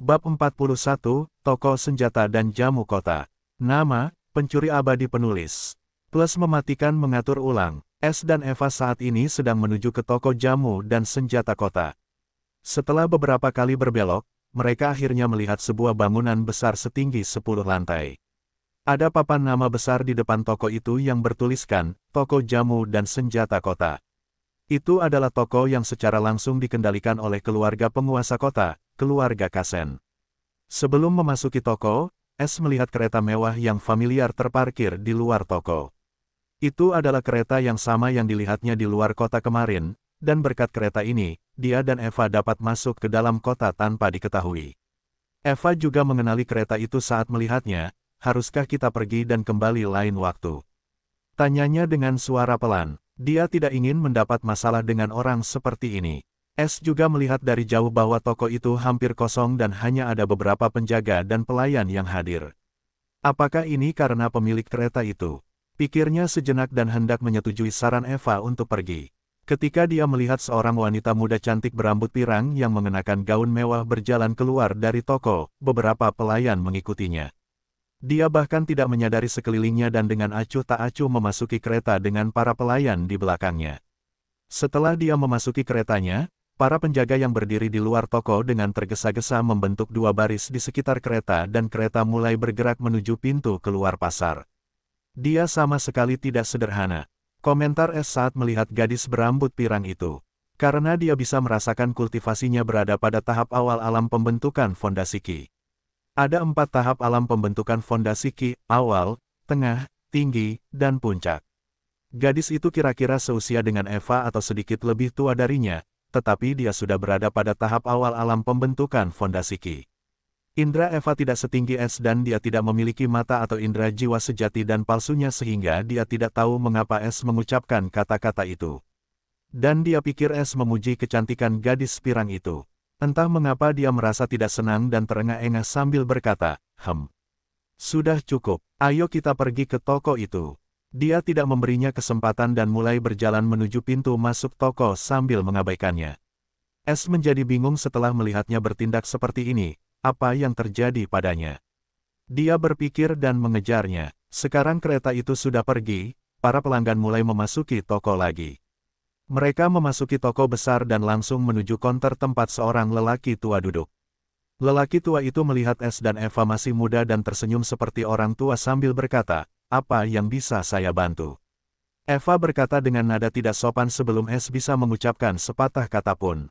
Bab 41, Toko Senjata dan Jamu Kota. Nama, pencuri abadi penulis. Plus mematikan mengatur ulang. S dan Eva saat ini sedang menuju ke toko jamu dan senjata kota. Setelah beberapa kali berbelok, mereka akhirnya melihat sebuah bangunan besar setinggi 10 lantai. Ada papan nama besar di depan toko itu yang bertuliskan, Toko Jamu dan Senjata Kota. Itu adalah toko yang secara langsung dikendalikan oleh keluarga penguasa kota, keluarga Kasen. Sebelum memasuki toko, S melihat kereta mewah yang familiar terparkir di luar toko. Itu adalah kereta yang sama yang dilihatnya di luar kota kemarin, dan berkat kereta ini, dia dan Eva dapat masuk ke dalam kota tanpa diketahui. Eva juga mengenali kereta itu saat melihatnya, haruskah kita pergi dan kembali lain waktu? Tanyanya dengan suara pelan, dia tidak ingin mendapat masalah dengan orang seperti ini. S juga melihat dari jauh bahwa toko itu hampir kosong dan hanya ada beberapa penjaga dan pelayan yang hadir. Apakah ini karena pemilik kereta itu? Pikirnya sejenak dan hendak menyetujui saran Eva untuk pergi. Ketika dia melihat seorang wanita muda cantik berambut pirang yang mengenakan gaun mewah berjalan keluar dari toko, beberapa pelayan mengikutinya. Dia bahkan tidak menyadari sekelilingnya dan dengan acuh tak acuh memasuki kereta dengan para pelayan di belakangnya. Setelah dia memasuki keretanya, para penjaga yang berdiri di luar toko dengan tergesa-gesa membentuk dua baris di sekitar kereta dan kereta mulai bergerak menuju pintu keluar pasar. Dia sama sekali tidak sederhana, komentar S saat melihat gadis berambut pirang itu. Karena dia bisa merasakan kultivasinya berada pada tahap awal alam pembentukan fondasi Ki. Ada 4 tahap alam pembentukan fondasi Ki, awal, tengah, tinggi, dan puncak. Gadis itu kira-kira seusia dengan Eva atau sedikit lebih tua darinya, tetapi dia sudah berada pada tahap awal alam pembentukan fondasi Ki. Indra Eva tidak setinggi S dan dia tidak memiliki mata atau indera jiwa sejati dan palsunya sehingga dia tidak tahu mengapa S mengucapkan kata-kata itu. Dan dia pikir S memuji kecantikan gadis pirang itu. Entah mengapa dia merasa tidak senang dan terengah-engah sambil berkata, sudah cukup, ayo kita pergi ke toko itu. Dia tidak memberinya kesempatan dan mulai berjalan menuju pintu masuk toko sambil mengabaikannya. S menjadi bingung setelah melihatnya bertindak seperti ini. Apa yang terjadi padanya? Dia berpikir dan mengejarnya. Sekarang kereta itu sudah pergi, para pelanggan mulai memasuki toko lagi. Mereka memasuki toko besar dan langsung menuju konter tempat seorang lelaki tua duduk. Lelaki tua itu melihat S dan Eva masih muda dan tersenyum seperti orang tua sambil berkata, "Apa yang bisa saya bantu?" Eva berkata dengan nada tidak sopan sebelum S bisa mengucapkan sepatah kata pun.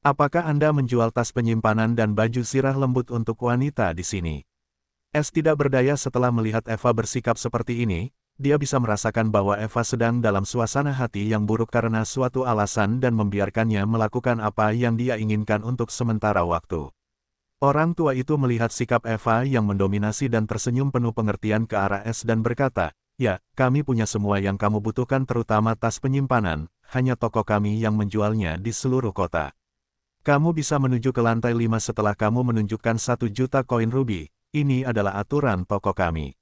Apakah Anda menjual tas penyimpanan dan baju sirah lembut untuk wanita di sini? S tidak berdaya setelah melihat Eva bersikap seperti ini, dia bisa merasakan bahwa Eva sedang dalam suasana hati yang buruk karena suatu alasan dan membiarkannya melakukan apa yang dia inginkan untuk sementara waktu. Orang tua itu melihat sikap Eva yang mendominasi dan tersenyum penuh pengertian ke arah S dan berkata, "Ya, kami punya semua yang kamu butuhkan terutama tas penyimpanan, hanya toko kami yang menjualnya di seluruh kota. Kamu bisa menuju ke lantai 5 setelah kamu menunjukkan 1 juta koin rubi, ini adalah aturan toko kami."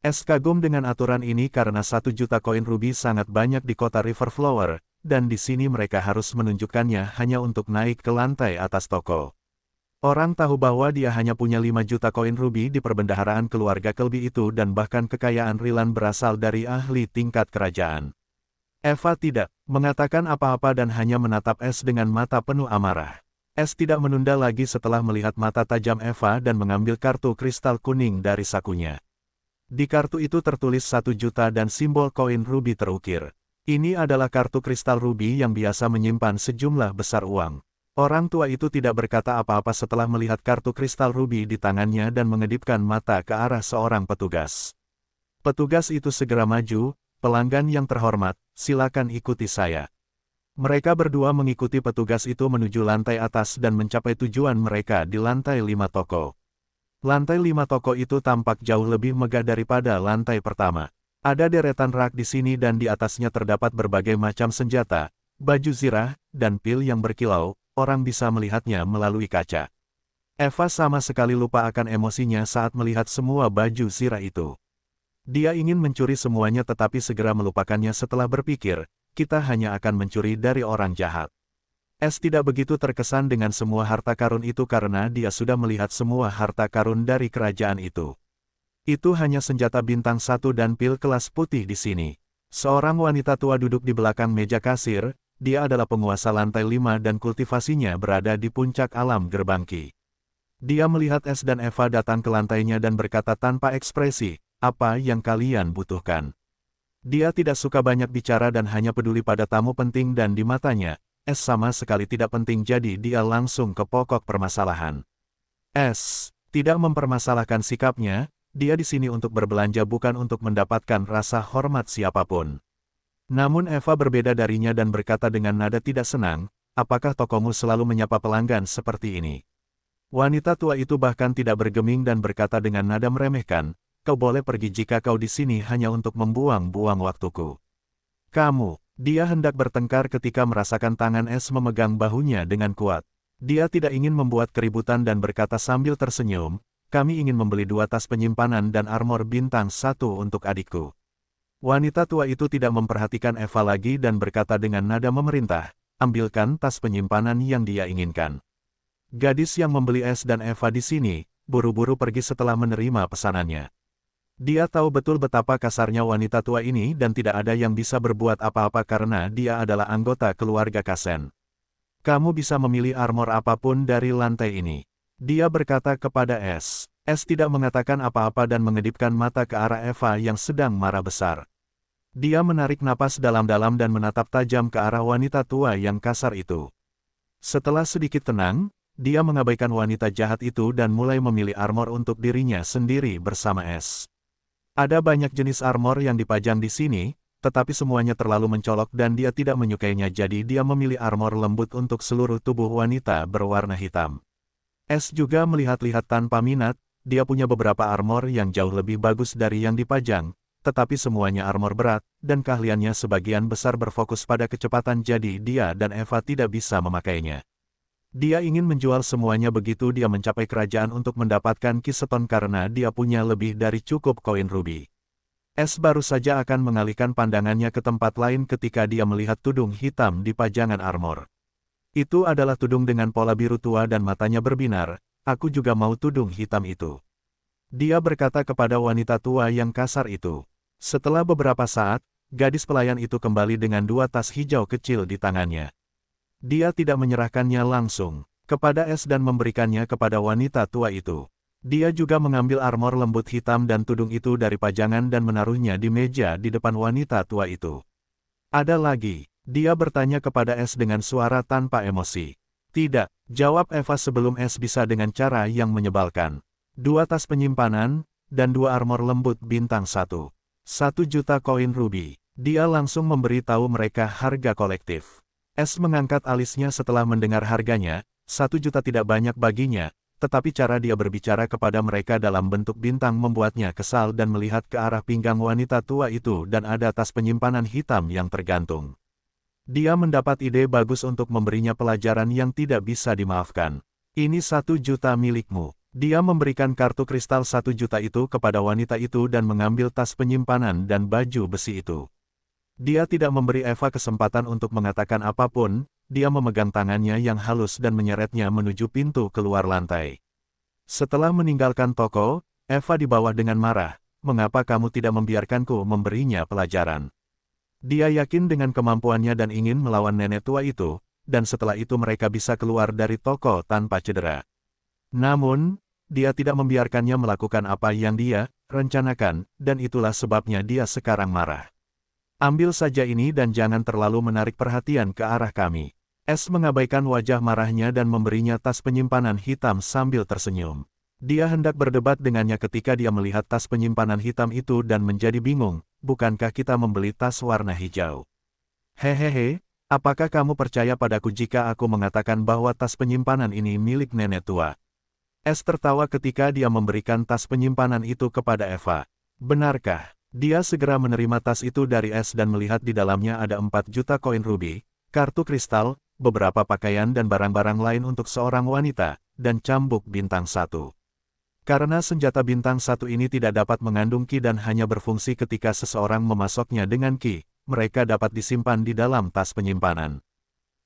S kagum dengan aturan ini karena 1 juta koin rubi sangat banyak di kota Riverflower, dan di sini mereka harus menunjukkannya hanya untuk naik ke lantai atas toko. Orang tahu bahwa dia hanya punya 5 juta koin rubi di perbendaharaan keluarga Kelby itu dan bahkan kekayaan Rilan berasal dari ahli tingkat kerajaan. Eva tidak mengatakan apa-apa dan hanya menatap S dengan mata penuh amarah. S tidak menunda lagi setelah melihat mata tajam Eva dan mengambil kartu kristal kuning dari sakunya. Di kartu itu tertulis 1 juta dan simbol koin rubi terukir. Ini adalah kartu kristal rubi yang biasa menyimpan sejumlah besar uang. Orang tua itu tidak berkata apa-apa setelah melihat kartu kristal rubi di tangannya dan mengedipkan mata ke arah seorang petugas. Petugas itu segera maju, "Pelanggan yang terhormat, silakan ikuti saya." Mereka berdua mengikuti petugas itu menuju lantai atas dan mencapai tujuan mereka di lantai 5 toko. Lantai 5 toko itu tampak jauh lebih megah daripada lantai pertama. Ada deretan rak di sini dan di atasnya terdapat berbagai macam senjata, baju zirah, dan pil yang berkilau, orang bisa melihatnya melalui kaca. Eva sama sekali lupa akan emosinya saat melihat semua baju zirah itu. Dia ingin mencuri semuanya tetapi segera melupakannya setelah berpikir, kita hanya akan mencuri dari orang jahat. S tidak begitu terkesan dengan semua harta karun itu karena dia sudah melihat semua harta karun dari kerajaan itu. Itu hanya senjata bintang 1 dan pil kelas putih di sini. Seorang wanita tua duduk di belakang meja kasir, dia adalah penguasa lantai 5 dan kultivasinya berada di puncak alam gerbangki. Dia melihat S dan Eva datang ke lantainya dan berkata tanpa ekspresi, "Apa yang kalian butuhkan?" Dia tidak suka banyak bicara dan hanya peduli pada tamu penting dan di matanya, S sama sekali tidak penting jadi dia langsung ke pokok permasalahan. S tidak mempermasalahkan sikapnya, dia di sini untuk berbelanja bukan untuk mendapatkan rasa hormat siapapun. Namun Eva berbeda darinya dan berkata dengan nada tidak senang, "Apakah tokomu selalu menyapa pelanggan seperti ini?" Wanita tua itu bahkan tidak bergeming dan berkata dengan nada meremehkan, "Kau boleh pergi jika kau di sini hanya untuk membuang-buang waktuku." Dia hendak bertengkar ketika merasakan tangan S memegang bahunya dengan kuat. Dia tidak ingin membuat keributan dan berkata sambil tersenyum, "Kami ingin membeli 2 tas penyimpanan dan armor bintang 1 untuk adikku." Wanita tua itu tidak memperhatikan Eva lagi dan berkata dengan nada memerintah, "Ambilkan tas penyimpanan yang dia inginkan." Gadis yang membeli S dan Eva di sini, buru-buru pergi setelah menerima pesanannya. Dia tahu betul betapa kasarnya wanita tua ini dan tidak ada yang bisa berbuat apa-apa karena dia adalah anggota keluarga Kasen. "Kamu bisa memilih armor apapun dari lantai ini." Dia berkata kepada S. S tidak mengatakan apa-apa dan mengedipkan mata ke arah Eva yang sedang marah besar. Dia menarik napas dalam-dalam dan menatap tajam ke arah wanita tua yang kasar itu. Setelah sedikit tenang, dia mengabaikan wanita jahat itu dan mulai memilih armor untuk dirinya sendiri bersama S. Ada banyak jenis armor yang dipajang di sini, tetapi semuanya terlalu mencolok dan dia tidak menyukainya jadi dia memilih armor lembut untuk seluruh tubuh wanita berwarna hitam. S juga melihat-lihat tanpa minat, dia punya beberapa armor yang jauh lebih bagus dari yang dipajang, tetapi semuanya armor berat, dan keahliannya sebagian besar berfokus pada kecepatan jadi dia dan Eva tidak bisa memakainya. Dia ingin menjual semuanya begitu dia mencapai kerajaan untuk mendapatkan Keystone karena dia punya lebih dari cukup koin ruby. S baru saja akan mengalihkan pandangannya ke tempat lain ketika dia melihat tudung hitam di pajangan armor. Itu adalah tudung dengan pola biru tua dan matanya berbinar, "Aku juga mau tudung hitam itu." Dia berkata kepada wanita tua yang kasar itu. Setelah beberapa saat, gadis pelayan itu kembali dengan 2 tas hijau kecil di tangannya. Dia tidak menyerahkannya langsung kepada S dan memberikannya kepada wanita tua itu. Dia juga mengambil armor lembut hitam dan tudung itu dari pajangan dan menaruhnya di meja di depan wanita tua itu. "Ada lagi?" Dia bertanya kepada S dengan suara tanpa emosi. "Tidak," jawab Eva sebelum S bisa dengan cara yang menyebalkan. 2 tas penyimpanan, dan 2 armor lembut bintang 1. 1 juta koin ruby. Dia langsung memberi tahu mereka harga kolektif. S mengangkat alisnya setelah mendengar harganya, 1 juta tidak banyak baginya, tetapi cara dia berbicara kepada mereka dalam bentuk bintang membuatnya kesal dan melihat ke arah pinggang wanita tua itu dan ada tas penyimpanan hitam yang tergantung. Dia mendapat ide bagus untuk memberinya pelajaran yang tidak bisa dimaafkan. "Ini 1 juta milikmu." Dia memberikan kartu kristal 1 juta itu kepada wanita itu dan mengambil tas penyimpanan dan baju besi itu. Dia tidak memberi Eva kesempatan untuk mengatakan apapun, dia memegang tangannya yang halus dan menyeretnya menuju pintu keluar lantai. Setelah meninggalkan toko, Eva di bawah dengan marah, "Mengapa kamu tidak membiarkanku memberinya pelajaran?" Dia yakin dengan kemampuannya dan ingin melawan nenek tua itu, dan setelah itu mereka bisa keluar dari toko tanpa cedera. Namun, dia tidak membiarkannya melakukan apa yang dia rencanakan, dan itulah sebabnya dia sekarang marah. "Ambil saja ini dan jangan terlalu menarik perhatian ke arah kami." S mengabaikan wajah marahnya dan memberinya tas penyimpanan hitam sambil tersenyum. Dia hendak berdebat dengannya ketika dia melihat tas penyimpanan hitam itu dan menjadi bingung, "Bukankah kita membeli tas warna hijau?" "Hehehe, apakah kamu percaya padaku jika aku mengatakan bahwa tas penyimpanan ini milik nenek tua?" S tertawa ketika dia memberikan tas penyimpanan itu kepada Eva. "Benarkah?" Dia segera menerima tas itu dari S dan melihat di dalamnya ada 4 juta koin ruby, kartu kristal, beberapa pakaian dan barang-barang lain untuk seorang wanita, dan cambuk bintang 1. Karena senjata bintang 1 ini tidak dapat mengandung ki dan hanya berfungsi ketika seseorang memasoknya dengan ki, mereka dapat disimpan di dalam tas penyimpanan.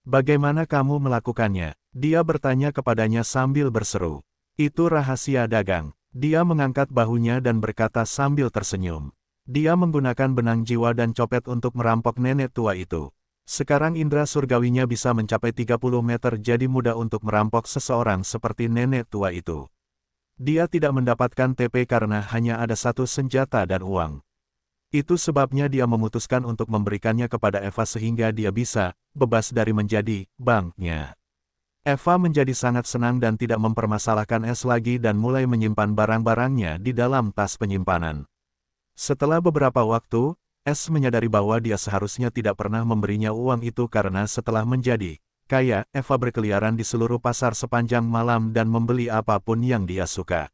Bagaimana kamu melakukannya? Dia bertanya kepadanya sambil berseru. Itu rahasia dagang. Dia mengangkat bahunya dan berkata sambil tersenyum. Dia menggunakan benang jiwa dan copet untuk merampok nenek tua itu. Sekarang indera surgawinya bisa mencapai 30 meter, jadi mudah untuk merampok seseorang seperti nenek tua itu. Dia tidak mendapatkan TP karena hanya ada satu senjata dan uang. Itu sebabnya dia memutuskan untuk memberikannya kepada Eva sehingga dia bisa bebas dari menjadi banknya. Eva menjadi sangat senang dan tidak mempermasalahkan S lagi dan mulai menyimpan barang-barangnya di dalam tas penyimpanan. Setelah beberapa waktu, S menyadari bahwa dia seharusnya tidak pernah memberinya uang itu karena setelah menjadi kaya, Eva berkeliaran di seluruh pasar sepanjang malam dan membeli apapun yang dia suka.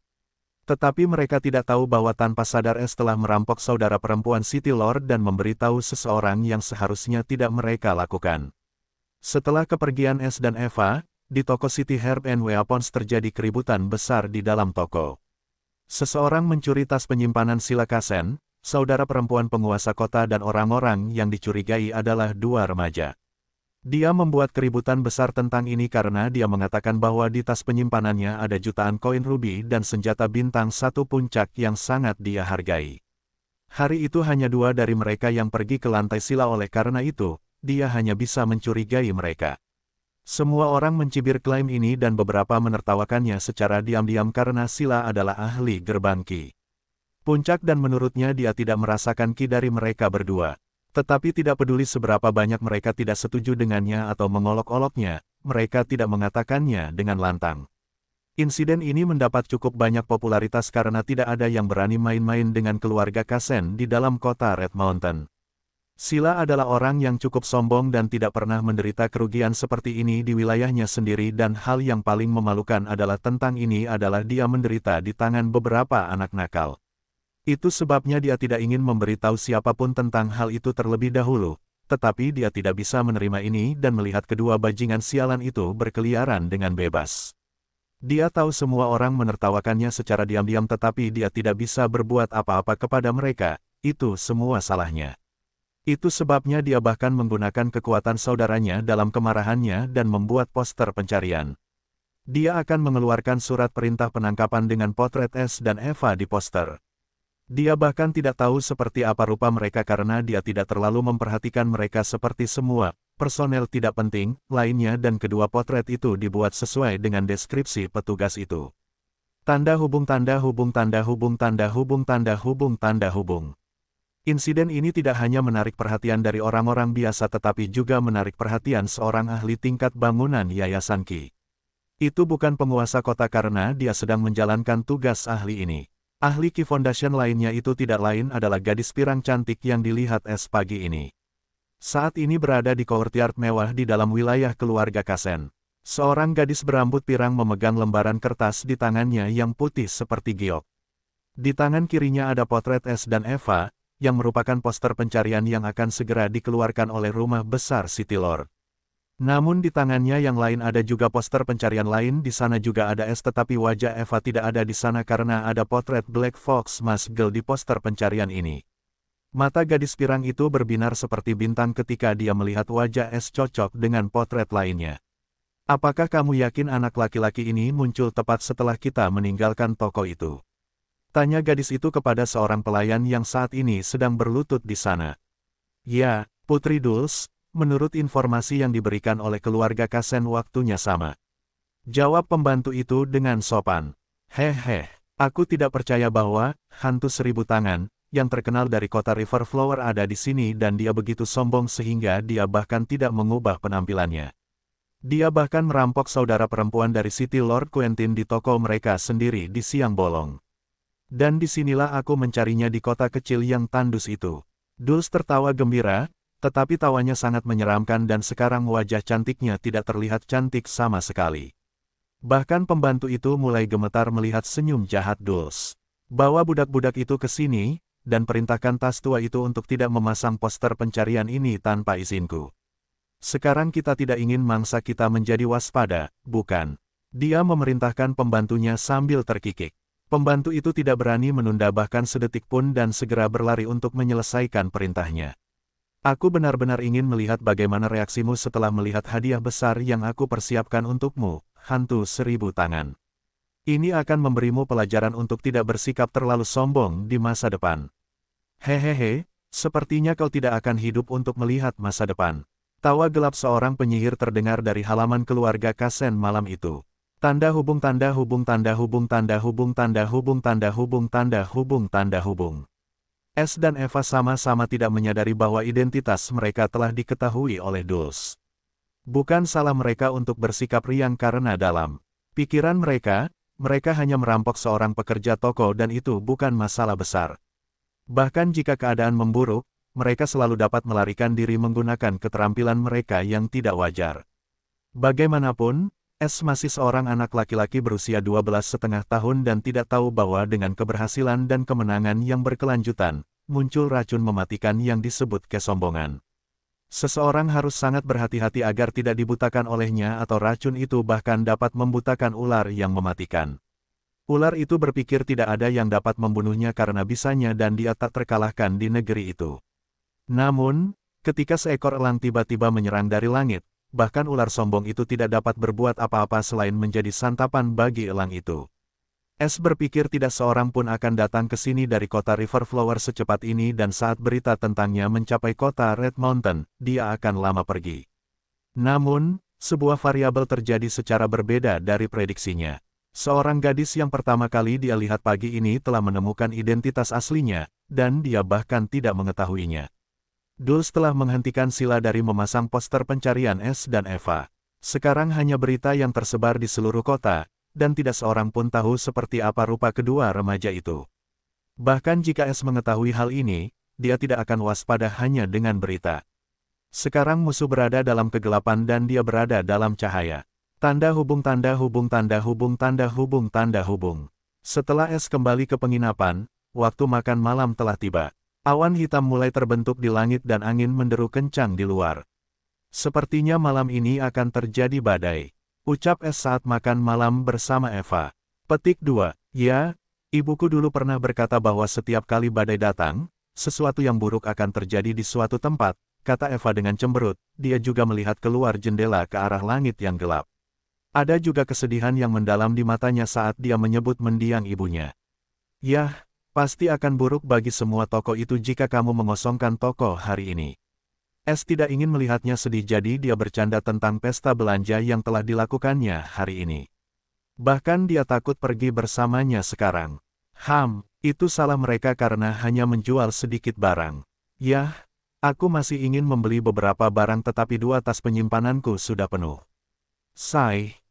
Tetapi mereka tidak tahu bahwa tanpa sadar S telah merampok saudara perempuan City Lord dan memberitahu seseorang yang seharusnya tidak mereka lakukan. Setelah kepergian S dan Eva, di toko City Herb and Weapons terjadi keributan besar di dalam toko. Seseorang mencuri tas penyimpanan Sila Kasen, saudara perempuan penguasa kota, dan orang-orang yang dicurigai adalah dua remaja. Dia membuat keributan besar tentang ini karena dia mengatakan bahwa di tas penyimpanannya ada jutaan koin ruby dan senjata bintang 1 puncak yang sangat dia hargai. Hari itu hanya dua dari mereka yang pergi ke lantai Sila, oleh karena itu, dia hanya bisa mencurigai mereka. Semua orang mencibir klaim ini dan beberapa menertawakannya secara diam-diam karena Sila adalah ahli gerbang ki puncak dan menurutnya dia tidak merasakan ki dari mereka berdua. Tetapi tidak peduli seberapa banyak mereka tidak setuju dengannya atau mengolok-oloknya, mereka tidak mengatakannya dengan lantang. Insiden ini mendapat cukup banyak popularitas karena tidak ada yang berani main-main dengan keluarga Kasen di dalam kota Red Mountain. Sila adalah orang yang cukup sombong dan tidak pernah menderita kerugian seperti ini di wilayahnya sendiri, dan hal yang paling memalukan adalah tentang ini adalah dia menderita di tangan beberapa anak nakal. Itu sebabnya dia tidak ingin memberitahu siapapun tentang hal itu terlebih dahulu, tetapi dia tidak bisa menerima ini dan melihat kedua bajingan sialan itu berkeliaran dengan bebas. Dia tahu semua orang menertawakannya secara diam-diam tetapi dia tidak bisa berbuat apa-apa kepada mereka, itu semua salahnya. Itu sebabnya dia bahkan menggunakan kekuatan saudaranya dalam kemarahannya dan membuat poster pencarian. Dia akan mengeluarkan surat perintah penangkapan dengan potret S dan Eva di poster. Dia bahkan tidak tahu seperti apa rupa mereka karena dia tidak terlalu memperhatikan mereka seperti semua personel tidak penting lainnya, dan kedua potret itu dibuat sesuai dengan deskripsi petugas itu. Tanda hubung tanda hubung tanda hubung tanda hubung tanda hubung tanda hubung. Insiden ini tidak hanya menarik perhatian dari orang-orang biasa tetapi juga menarik perhatian seorang ahli tingkat bangunan Yayasan Ki. Itu bukan penguasa kota karena dia sedang menjalankan tugas ahli ini. Ahli Ki Foundation lainnya itu tidak lain adalah gadis pirang cantik yang dilihat S pagi ini. Saat ini berada di courtyard mewah di dalam wilayah keluarga Kasen. Seorang gadis berambut pirang memegang lembaran kertas di tangannya yang putih seperti giok. Di tangan kirinya ada potret S dan Eva, yang merupakan poster pencarian yang akan segera dikeluarkan oleh rumah besar City Lord. Namun di tangannya yang lain ada juga poster pencarian lain, di sana juga ada S tetapi wajah Eva tidak ada di sana karena ada potret Black Fox Muscle di poster pencarian ini. Mata gadis pirang itu berbinar seperti bintang ketika dia melihat wajah S cocok dengan potret lainnya. Apakah kamu yakin anak laki-laki ini muncul tepat setelah kita meninggalkan toko itu? Tanya gadis itu kepada seorang pelayan yang saat ini sedang berlutut di sana. Ya, Putri Dulce, menurut informasi yang diberikan oleh keluarga Kasen waktunya sama. Jawab pembantu itu dengan sopan. Hehe, aku tidak percaya bahwa hantu 1000 tangan, yang terkenal dari kota River Flower ada di sini dan dia begitu sombong sehingga dia bahkan tidak mengubah penampilannya. Dia bahkan merampok saudara perempuan dari City Lord Quentin di toko mereka sendiri di siang bolong. Dan disinilah aku mencarinya di kota kecil yang tandus itu. Dulce tertawa gembira, tetapi tawanya sangat menyeramkan dan sekarang wajah cantiknya tidak terlihat cantik sama sekali. Bahkan pembantu itu mulai gemetar melihat senyum jahat Dulce. Bawa budak-budak itu ke sini, dan perintahkan tas tua itu untuk tidak memasang poster pencarian ini tanpa izinku. Sekarang kita tidak ingin mangsa kita menjadi waspada, bukan? Dia memerintahkan pembantunya sambil terkikik. Pembantu itu tidak berani menunda bahkan sedetik pun dan segera berlari untuk menyelesaikan perintahnya. Aku benar-benar ingin melihat bagaimana reaksimu setelah melihat hadiah besar yang aku persiapkan untukmu, hantu 1000 tangan. Ini akan memberimu pelajaran untuk tidak bersikap terlalu sombong di masa depan. Hehehe, sepertinya kau tidak akan hidup untuk melihat masa depan. Tawa gelap seorang penyihir terdengar dari halaman keluarga Kasen malam itu. Tanda hubung tanda hubung tanda hubung tanda hubung tanda hubung tanda hubung tanda hubung tanda hubung. S dan Eva sama-sama tidak menyadari bahwa identitas mereka telah diketahui oleh Dulce. Bukan salah mereka untuk bersikap riang karena dalam pikiran mereka hanya merampok seorang pekerja toko dan itu bukan masalah besar. Bahkan jika keadaan memburuk, mereka selalu dapat melarikan diri menggunakan keterampilan mereka yang tidak wajar. Bagaimanapun, S masih seorang anak laki-laki berusia 12,5 tahun dan tidak tahu bahwa dengan keberhasilan dan kemenangan yang berkelanjutan, muncul racun mematikan yang disebut kesombongan. Seseorang harus sangat berhati-hati agar tidak dibutakan olehnya atau racun itu bahkan dapat membutakan ular yang mematikan. Ular itu berpikir tidak ada yang dapat membunuhnya karena bisanya dan dia tak terkalahkan di negeri itu. Namun, ketika seekor elang tiba-tiba menyerang dari langit, bahkan ular sombong itu tidak dapat berbuat apa-apa selain menjadi santapan bagi elang itu. S berpikir tidak seorang pun akan datang ke sini dari kota Riverflower secepat ini dan saat berita tentangnya mencapai kota Red Mountain, dia akan lama pergi. Namun, sebuah variabel terjadi secara berbeda dari prediksinya. Seorang gadis yang pertama kali dia lihat pagi ini telah menemukan identitas aslinya, dan dia bahkan tidak mengetahuinya. Dulce telah menghentikan sila dari memasang poster pencarian S dan Eva. Sekarang hanya berita yang tersebar di seluruh kota, dan tidak seorang pun tahu seperti apa rupa kedua remaja itu. Bahkan jika S mengetahui hal ini, dia tidak akan waspada hanya dengan berita. Sekarang musuh berada dalam kegelapan dan dia berada dalam cahaya. Tanda hubung tanda hubung tanda hubung tanda hubung tanda hubung. Setelah S kembali ke penginapan, waktu makan malam telah tiba. Awan hitam mulai terbentuk di langit dan angin menderu kencang di luar. Sepertinya malam ini akan terjadi badai. Ucap S saat makan malam bersama Eva. Petik 2. Ya, ibuku dulu pernah berkata bahwa setiap kali badai datang, sesuatu yang buruk akan terjadi di suatu tempat, kata Eva dengan cemberut. Dia juga melihat keluar jendela ke arah langit yang gelap. Ada juga kesedihan yang mendalam di matanya saat dia menyebut mendiang ibunya. Yah, pasti akan buruk bagi semua toko itu jika kamu mengosongkan toko hari ini. S tidak ingin melihatnya sedih jadi dia bercanda tentang pesta belanja yang telah dilakukannya hari ini. Bahkan dia takut pergi bersamanya sekarang. Itu salah mereka karena hanya menjual sedikit barang. Yah, aku masih ingin membeli beberapa barang tetapi 2 tas penyimpananku sudah penuh.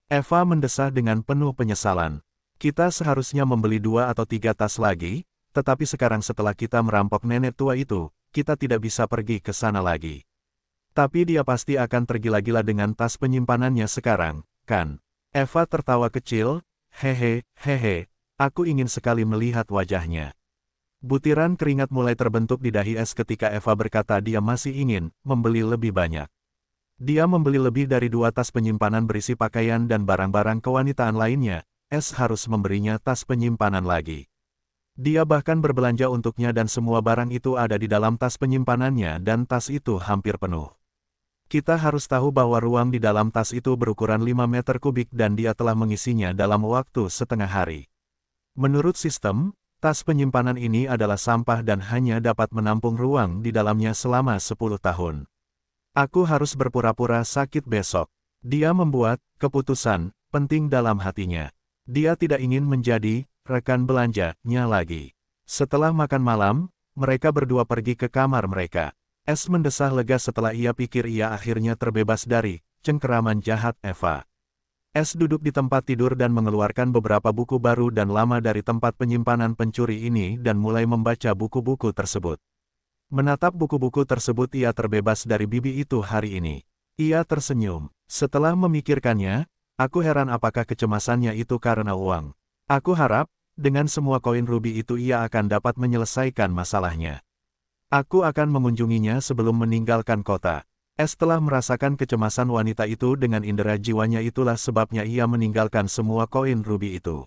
Eva mendesah dengan penuh penyesalan. Kita seharusnya membeli 2 atau 3 tas lagi, tetapi sekarang setelah kita merampok nenek tua itu, kita tidak bisa pergi ke sana lagi. Tapi dia pasti akan tergila-gila dengan tas penyimpanannya sekarang, kan? Eva tertawa kecil, hehe, aku ingin sekali melihat wajahnya. Butiran keringat mulai terbentuk di dahi S ketika Eva berkata dia masih ingin membeli lebih banyak. Dia membeli lebih dari 2 tas penyimpanan berisi pakaian dan barang-barang kewanitaan lainnya, S harus memberinya tas penyimpanan lagi. Dia bahkan berbelanja untuknya dan semua barang itu ada di dalam tas penyimpanannya dan tas itu hampir penuh. Kita harus tahu bahwa ruang di dalam tas itu berukuran 5 meter kubik dan dia telah mengisinya dalam waktu setengah hari. Menurut sistem, tas penyimpanan ini adalah sampah dan hanya dapat menampung ruang di dalamnya selama 10 tahun. Aku harus berpura-pura sakit besok. Dia membuat keputusan penting dalam hatinya. Dia tidak ingin menjadi rekan belanjanya lagi. Setelah makan malam, mereka berdua pergi ke kamar mereka. S mendesah lega setelah ia pikir ia akhirnya terbebas dari cengkeraman jahat Eva. S duduk di tempat tidur dan mengeluarkan beberapa buku baru dan lama dari tempat penyimpanan pencuri ini dan mulai membaca buku-buku tersebut. Menatap buku-buku tersebut ia terbebas dari bibi itu hari ini. Ia tersenyum. Setelah memikirkannya, aku heran apakah kecemasannya itu karena uang. Aku harap, dengan semua koin rubi itu ia akan dapat menyelesaikan masalahnya. Aku akan mengunjunginya sebelum meninggalkan kota. S telah merasakan kecemasan wanita itu dengan indera jiwanya itulah sebabnya ia meninggalkan semua koin rubi itu.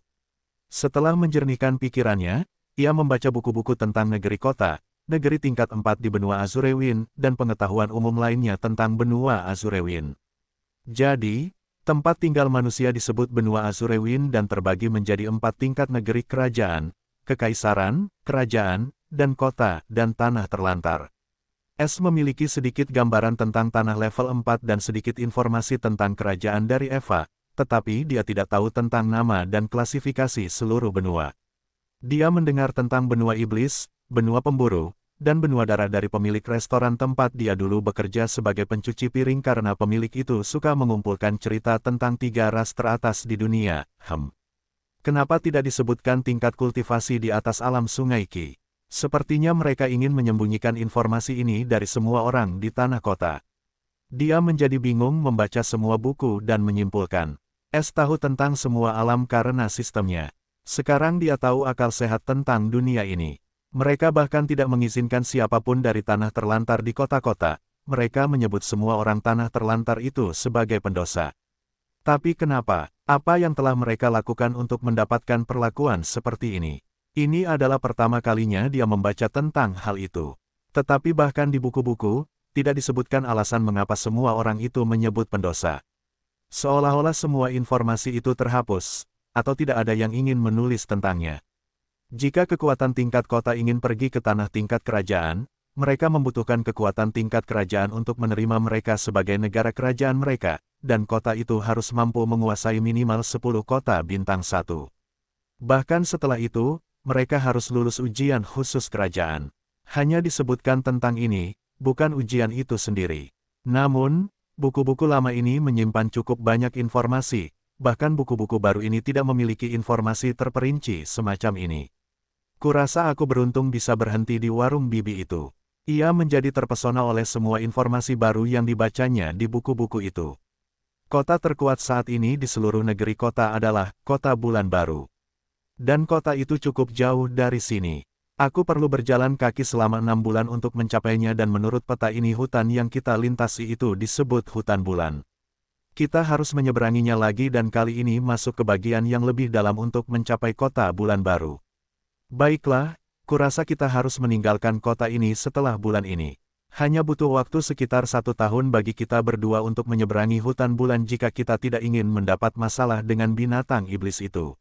Setelah menjernihkan pikirannya, ia membaca buku-buku tentang negeri kota, negeri tingkat 4 di benua Azurewin, dan pengetahuan umum lainnya tentang benua Azurewin. Jadi, tempat tinggal manusia disebut benua Azurewin dan terbagi menjadi 4 tingkat negeri kerajaan, kekaisaran, kerajaan, dan kota, dan tanah terlantar. S memiliki sedikit gambaran tentang tanah level 4 dan sedikit informasi tentang kerajaan dari Eva, tetapi dia tidak tahu tentang nama dan klasifikasi seluruh benua. Dia mendengar tentang benua iblis, benua pemburu, dan benua darah dari pemilik restoran tempat dia dulu bekerja sebagai pencuci piring karena pemilik itu suka mengumpulkan cerita tentang 3 ras teratas di dunia. Kenapa tidak disebutkan tingkat kultivasi di atas alam Sungai Qi? Sepertinya mereka ingin menyembunyikan informasi ini dari semua orang di tanah kota. Dia menjadi bingung membaca semua buku dan menyimpulkan. S tahu tentang semua alam karena sistemnya. Sekarang dia tahu akal sehat tentang dunia ini. Mereka bahkan tidak mengizinkan siapapun dari tanah terlantar di kota-kota. Mereka menyebut semua orang tanah terlantar itu sebagai pendosa. Tapi kenapa? Apa yang telah mereka lakukan untuk mendapatkan perlakuan seperti ini? Ini adalah pertama kalinya dia membaca tentang hal itu. Tetapi bahkan di buku-buku, tidak disebutkan alasan mengapa semua orang itu menyebut pendosa. Seolah-olah semua informasi itu terhapus, atau tidak ada yang ingin menulis tentangnya. Jika kekuatan tingkat kota ingin pergi ke tanah tingkat kerajaan, mereka membutuhkan kekuatan tingkat kerajaan untuk menerima mereka sebagai negara kerajaan mereka, dan kota itu harus mampu menguasai minimal 10 kota bintang 1. Bahkan setelah itu, mereka harus lulus ujian khusus kerajaan. Hanya disebutkan tentang ini, bukan ujian itu sendiri. Namun, buku-buku lama ini menyimpan cukup banyak informasi, bahkan buku-buku baru ini tidak memiliki informasi terperinci semacam ini. Kurasa aku beruntung bisa berhenti di warung bibi itu. Ia menjadi terpesona oleh semua informasi baru yang dibacanya di buku-buku itu. Kota terkuat saat ini di seluruh negeri kota adalah Kota Bulan Baru. Dan kota itu cukup jauh dari sini. Aku perlu berjalan kaki selama 6 bulan untuk mencapainya dan menurut peta ini hutan yang kita lintasi itu disebut hutan bulan. Kita harus menyeberanginya lagi dan kali ini masuk ke bagian yang lebih dalam untuk mencapai kota bulan baru. Baiklah, kurasa kita harus meninggalkan kota ini setelah bulan ini. Hanya butuh waktu sekitar 1 tahun bagi kita berdua untuk menyeberangi hutan bulan jika kita tidak ingin mendapat masalah dengan binatang iblis itu.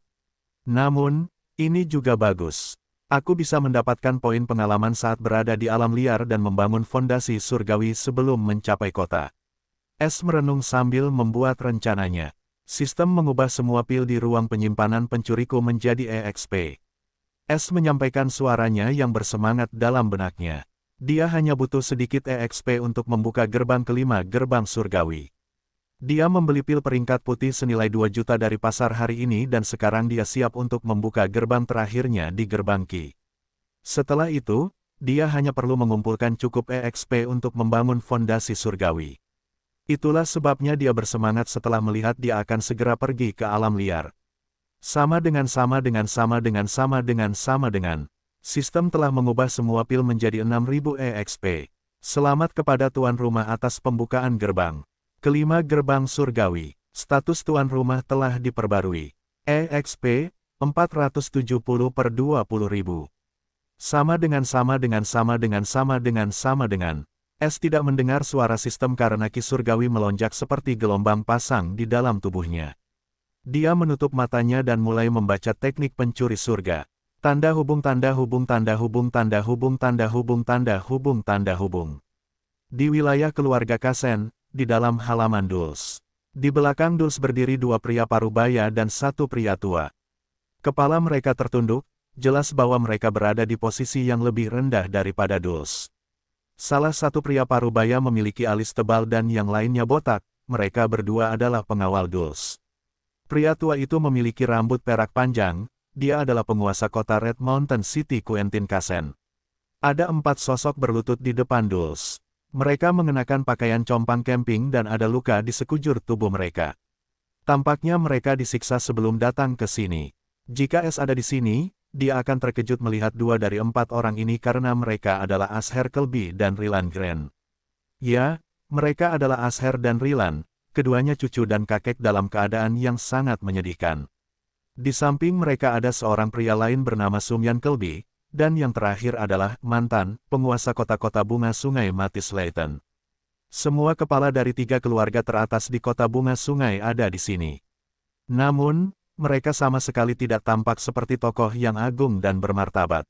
Namun, ini juga bagus. Aku bisa mendapatkan poin pengalaman saat berada di alam liar dan membangun fondasi surgawi sebelum mencapai kota. S merenung sambil membuat rencananya. Sistem mengubah semua pil di ruang penyimpanan pencuriku menjadi EXP. S menyampaikan suaranya yang bersemangat dalam benaknya. Dia hanya butuh sedikit EXP untuk membuka gerbang kelima gerbang surgawi. Dia membeli pil peringkat putih senilai 2 juta dari pasar hari ini dan sekarang dia siap untuk membuka gerbang terakhirnya di gerbang Qi. Setelah itu, dia hanya perlu mengumpulkan cukup EXP untuk membangun fondasi surgawi. Itulah sebabnya dia bersemangat setelah melihat dia akan segera pergi ke alam liar. Sama dengan. Sistem telah mengubah semua pil menjadi 6.000 EXP. Selamat kepada tuan rumah atas pembukaan gerbang kelima gerbang surgawi. Status tuan rumah telah diperbarui. EXP, 470 per 20.000. Sama dengan. S tidak mendengar suara sistem karena Qi surgawi melonjak seperti gelombang pasang di dalam tubuhnya. Dia menutup matanya dan mulai membaca teknik pencuri surga. Tanda hubung. Di wilayah keluarga Kasen, di dalam halaman Dulce. Di belakang Dulce berdiri 2 pria parubaya dan 1 pria tua. Kepala mereka tertunduk, jelas bahwa mereka berada di posisi yang lebih rendah daripada Dulce. Salah satu pria parubaya memiliki alis tebal dan yang lainnya botak, mereka berdua adalah pengawal Dulce. Pria tua itu memiliki rambut perak panjang, dia adalah penguasa kota Red Mountain City Quentin Kasen. Ada 4 sosok berlutut di depan Dulce. Mereka mengenakan pakaian compang camping dan ada luka di sekujur tubuh mereka. Tampaknya mereka disiksa sebelum datang ke sini. Jika S ada di sini, dia akan terkejut melihat 2 dari 4 orang ini karena mereka adalah Asher Kelby dan Rylan Grant. Ya, mereka adalah Asher dan Rylan, keduanya cucu dan kakek dalam keadaan yang sangat menyedihkan. Di samping mereka ada seorang pria lain bernama Sumyan Kelby, dan yang terakhir adalah mantan penguasa kota-kota bunga sungai Matisse Leighton. Semua kepala dari 3 keluarga teratas di kota bunga sungai ada di sini. Namun, mereka sama sekali tidak tampak seperti tokoh yang agung dan bermartabat.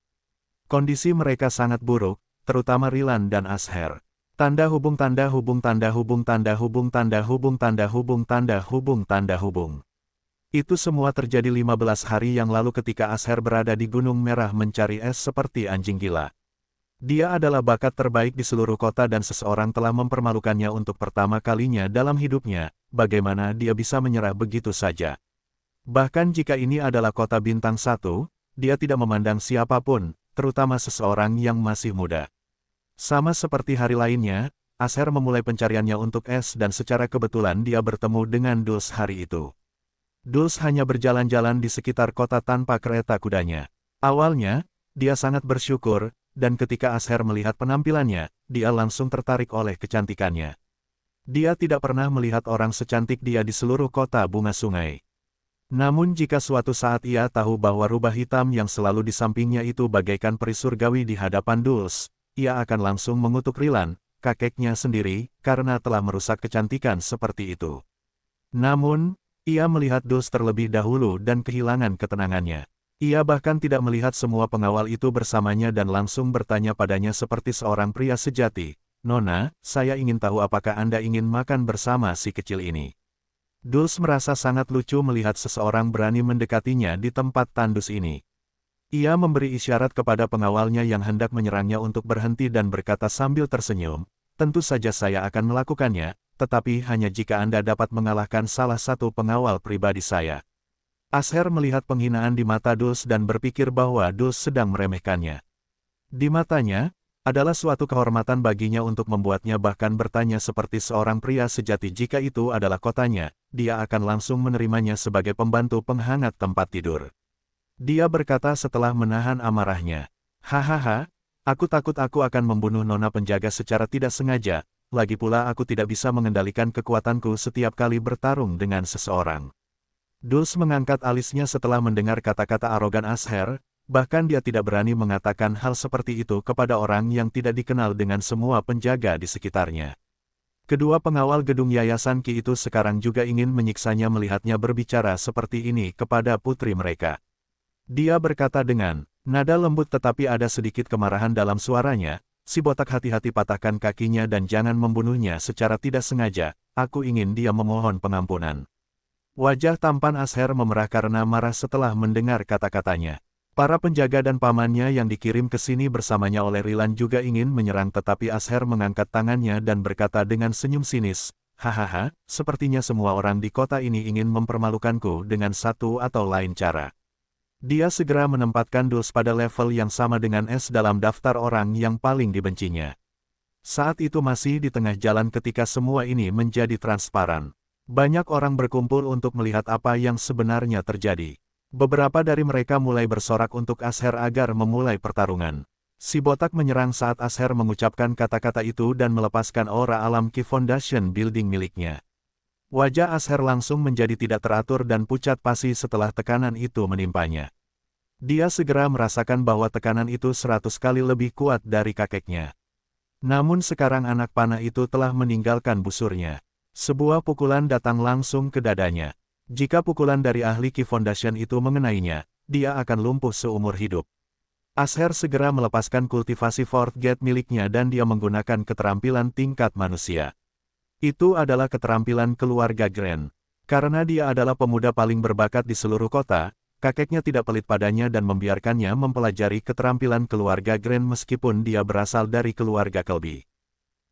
Kondisi mereka sangat buruk, terutama Rilan dan Asher. Tanda hubung tanda hubung tanda hubung tanda hubung tanda hubung tanda hubung tanda hubung tanda hubung. Itu semua terjadi 15 hari yang lalu ketika Asher berada di Gunung Merah mencari es seperti anjing gila. Dia adalah bakat terbaik di seluruh kota dan seseorang telah mempermalukannya untuk pertama kalinya dalam hidupnya. Bagaimana dia bisa menyerah begitu saja? Bahkan jika ini adalah kota bintang 1, dia tidak memandang siapapun, terutama seseorang yang masih muda. Sama seperti hari lainnya, Asher memulai pencariannya untuk es dan secara kebetulan dia bertemu dengan Dulce hari itu. Dulce hanya berjalan-jalan di sekitar kota tanpa kereta kudanya. Awalnya, dia sangat bersyukur, dan ketika Asher melihat penampilannya, dia langsung tertarik oleh kecantikannya. Dia tidak pernah melihat orang secantik dia di seluruh kota bunga sungai. Namun jika suatu saat ia tahu bahwa rubah hitam yang selalu di sampingnya itu bagaikan peri surgawi di hadapan Dulce, ia akan langsung mengutuk Rilan, kakeknya sendiri, karena telah merusak kecantikan seperti itu. Namun, ia melihat Dulce terlebih dahulu dan kehilangan ketenangannya. Ia bahkan tidak melihat semua pengawal itu bersamanya dan langsung bertanya padanya seperti seorang pria sejati, "Nona, saya ingin tahu apakah Anda ingin makan bersama si kecil ini?" Dulce merasa sangat lucu melihat seseorang berani mendekatinya di tempat tandus ini. Ia memberi isyarat kepada pengawalnya yang hendak menyerangnya untuk berhenti dan berkata sambil tersenyum, "Tentu saja saya akan melakukannya, tetapi hanya jika Anda dapat mengalahkan salah satu pengawal pribadi saya." Asher melihat penghinaan di mata Dulce dan berpikir bahwa Dulce sedang meremehkannya. Di matanya, adalah suatu kehormatan baginya untuk membuatnya bahkan bertanya seperti seorang pria sejati jika itu adalah kotanya, dia akan langsung menerimanya sebagai pembantu penghangat tempat tidur. Dia berkata setelah menahan amarahnya, "Hahaha, aku takut aku akan membunuh nona penjaga secara tidak sengaja, lagi pula aku tidak bisa mengendalikan kekuatanku setiap kali bertarung dengan seseorang." Dulce mengangkat alisnya setelah mendengar kata-kata arogan Asher, bahkan dia tidak berani mengatakan hal seperti itu kepada orang yang tidak dikenal dengan semua penjaga di sekitarnya. Kedua pengawal gedung Yayasan Qi itu sekarang juga ingin menyiksanya melihatnya berbicara seperti ini kepada putri mereka. Dia berkata dengan nada lembut tetapi ada sedikit kemarahan dalam suaranya, "Si botak, hati-hati patahkan kakinya dan jangan membunuhnya secara tidak sengaja, aku ingin dia memohon pengampunan." Wajah tampan Asher memerah karena marah setelah mendengar kata-katanya. Para penjaga dan pamannya yang dikirim ke sini bersamanya oleh Rilan juga ingin menyerang tetapi Asher mengangkat tangannya dan berkata dengan senyum sinis, "Hahaha, sepertinya semua orang di kota ini ingin mempermalukanku dengan satu atau lain cara." Dia segera menempatkan Dulce pada level yang sama dengan es dalam daftar orang yang paling dibencinya. Saat itu masih di tengah jalan ketika semua ini menjadi transparan. Banyak orang berkumpul untuk melihat apa yang sebenarnya terjadi. Beberapa dari mereka mulai bersorak untuk Asher agar memulai pertarungan. Si botak menyerang saat Asher mengucapkan kata-kata itu dan melepaskan aura alam Qi Foundation Building miliknya. Wajah Asher langsung menjadi tidak teratur dan pucat pasi setelah tekanan itu menimpanya. Dia segera merasakan bahwa tekanan itu 100 kali lebih kuat dari kakeknya. Namun sekarang anak panah itu telah meninggalkan busurnya. Sebuah pukulan datang langsung ke dadanya. Jika pukulan dari ahli Qi Foundation itu mengenainya, dia akan lumpuh seumur hidup. Asher segera melepaskan kultivasi Fourth Gate miliknya dan dia menggunakan keterampilan tingkat manusia. Itu adalah keterampilan keluarga Grand. Karena dia adalah pemuda paling berbakat di seluruh kota, kakeknya tidak pelit padanya dan membiarkannya mempelajari keterampilan keluarga Grand meskipun dia berasal dari keluarga Kelby.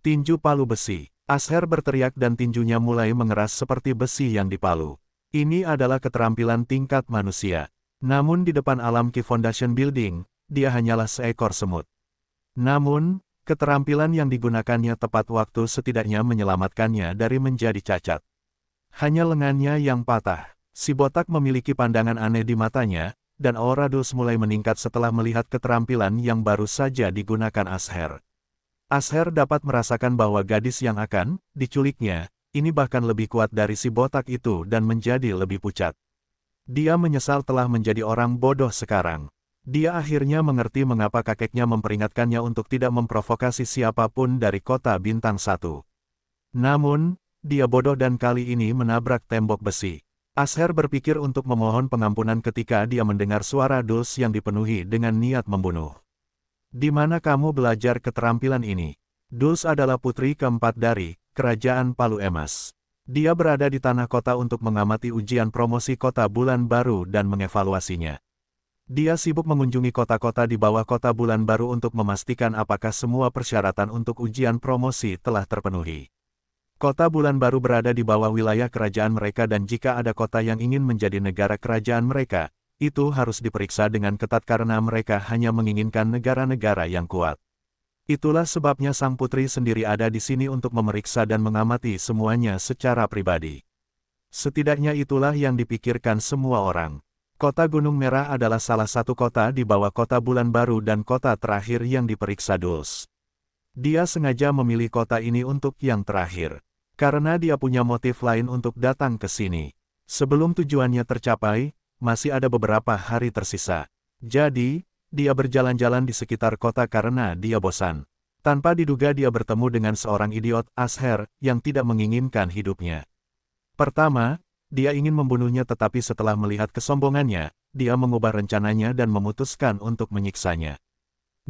Tinju palu besi. Asher berteriak dan tinjunya mulai mengeras seperti besi yang dipalu. Ini adalah keterampilan tingkat manusia. Namun di depan alam Qi Foundation Building, dia hanyalah seekor semut. Namun, keterampilan yang digunakannya tepat waktu setidaknya menyelamatkannya dari menjadi cacat. Hanya lengannya yang patah. Si botak memiliki pandangan aneh di matanya, dan aura Dulce mulai meningkat setelah melihat keterampilan yang baru saja digunakan Asher. Asher dapat merasakan bahwa gadis yang akan diculiknya, ini bahkan lebih kuat dari si botak itu dan menjadi lebih pucat. Dia menyesal telah menjadi orang bodoh sekarang. Dia akhirnya mengerti mengapa kakeknya memperingatkannya untuk tidak memprovokasi siapapun dari kota bintang 1. Namun, dia bodoh dan kali ini menabrak tembok besi. Asher berpikir untuk memohon pengampunan ketika dia mendengar suara Dulce yang dipenuhi dengan niat membunuh. Di mana kamu belajar keterampilan ini? Dulce adalah putri keempat dari Kerajaan Palu Emas. Dia berada di tanah kota untuk mengamati ujian promosi kota bulan baru dan mengevaluasinya. Dia sibuk mengunjungi kota-kota di bawah kota bulan baru untuk memastikan apakah semua persyaratan untuk ujian promosi telah terpenuhi. Kota bulan baru berada di bawah wilayah kerajaan mereka dan jika ada kota yang ingin menjadi negara kerajaan mereka, itu harus diperiksa dengan ketat karena mereka hanya menginginkan negara-negara yang kuat. Itulah sebabnya sang putri sendiri ada di sini untuk memeriksa dan mengamati semuanya secara pribadi. Setidaknya itulah yang dipikirkan semua orang. Kota Gunung Merah adalah salah satu kota di bawah kota bulan baru dan kota terakhir yang diperiksa Dulce. Dia sengaja memilih kota ini untuk yang terakhir. Karena dia punya motif lain untuk datang ke sini. Sebelum tujuannya tercapai, masih ada beberapa hari tersisa. Jadi, dia berjalan-jalan di sekitar kota karena dia bosan. Tanpa diduga dia bertemu dengan seorang idiot, Asher, yang tidak menginginkan hidupnya. Pertama, dia ingin membunuhnya tetapi setelah melihat kesombongannya, dia mengubah rencananya dan memutuskan untuk menyiksanya.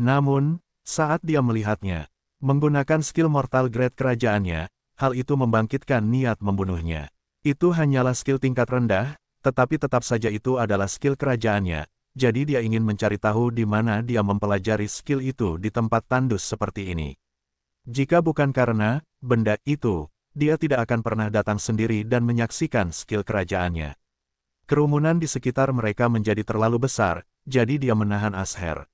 Namun, saat dia melihatnya, menggunakan skill mortal grade kerajaannya, hal itu membangkitkan niat membunuhnya. Itu hanyalah skill tingkat rendah, tetapi tetap saja itu adalah skill kerajaannya, jadi dia ingin mencari tahu di mana dia mempelajari skill itu di tempat tandus seperti ini. Jika bukan karena benda itu, dia tidak akan pernah datang sendiri dan menyaksikan skill kerajaannya. Kerumunan di sekitar mereka menjadi terlalu besar, jadi dia menahan Asher.